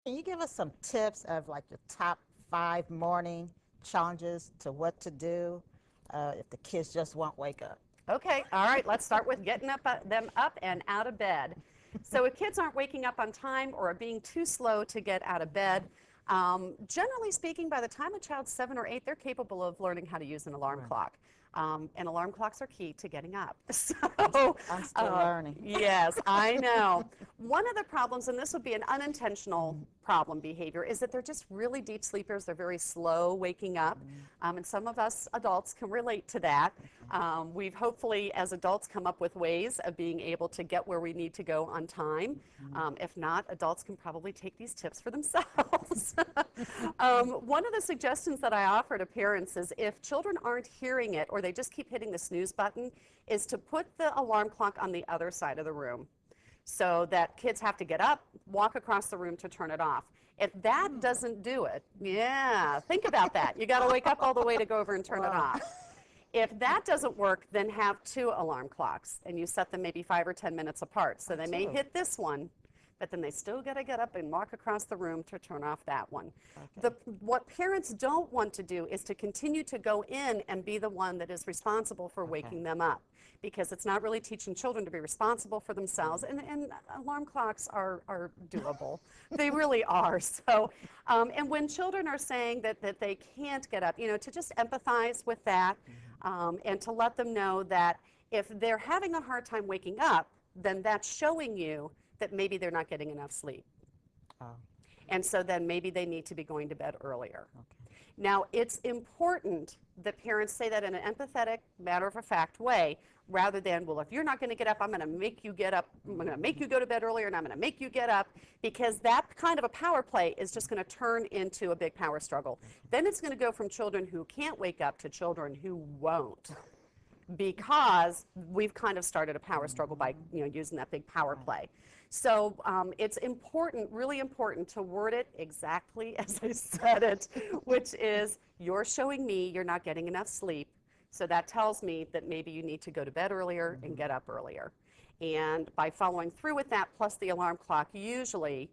Can you give us some tips of like your top 5 morning challenges to what to do if the kids just won't wake up? Okay, all right, let's start with getting them up and out of bed. So if kids aren't waking up on time or are being too slow to get out of bed, generally speaking, by the time a child's 7 or 8, they're capable of learning how to use an alarm Right. clock. And alarm clocks are key to getting up. I'm still learning. Yes, I know. One of the problems, and this would be an unintentional problem behavior, is that they're just really deep sleepers. They're very slow waking up. And some of us adults can relate to that. We've hopefully, as adults, come up with ways of being able to get where we need to go on time. If not, adults can probably take these tips for themselves. One of the suggestions that I offer to parents is if children aren't hearing it or they just keep hitting the snooze button, is to put the alarm clock on the other side of the room so that kids have to get up, walk across the room to turn it off. If that doesn't do it, yeah, think about that. You got to wake up all the way to go over and turn it off. If that doesn't work, then have 2 alarm clocks, and you set them maybe 5 or 10 minutes apart. So they may hit this one, but then they still got to get up and walk across the room to turn off that one. Okay. What parents don't want to do is to continue to go in and be the one that is responsible for waking them up, because it's not really teaching children to be responsible for themselves, and alarm clocks are doable. They really are. So, and when children are saying that they can't get up, you know, to just empathize with that, and to let them know that if they're having a hard time waking up, then that's showing you that maybe they're not getting enough sleep. Oh, And so then maybe they need to be going to bed earlier. okay. Now, it's important that parents say that in an empathetic, matter-of-fact way, rather than, well, if you're not going to get up, I'm going to make you get up, I'm going to make you go to bed earlier, and I'm going to make you get up, because that kind of a power play is just going to turn into a big power struggle. Then it's going to go from children who can't wake up to children who won't, because we've kind of started a power struggle by, you know, using that big power play. So it's important, really important, to word it exactly as I said it, which is, you're showing me you're not getting enough sleep, so that tells me that maybe you need to go to bed earlier and get up earlier. And by following through with that, plus the alarm clock, usually,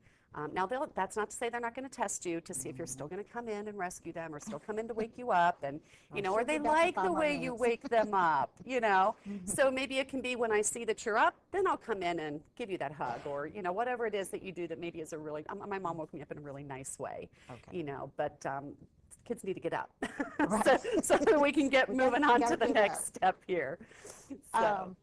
now that's not to say they're not going to test you to see if you're still going to come in and rescue them, or still come in to wake you up, and, you know, or they like the way you wake them up, you know. So maybe it can be, when I see that you're up, then I'll come in and give you that hug, or, you know, whatever it is that you do that maybe is a really, my mom woke me up in a really nice way, you know, but kids need to get up so that we can get moving on to the next step here. So.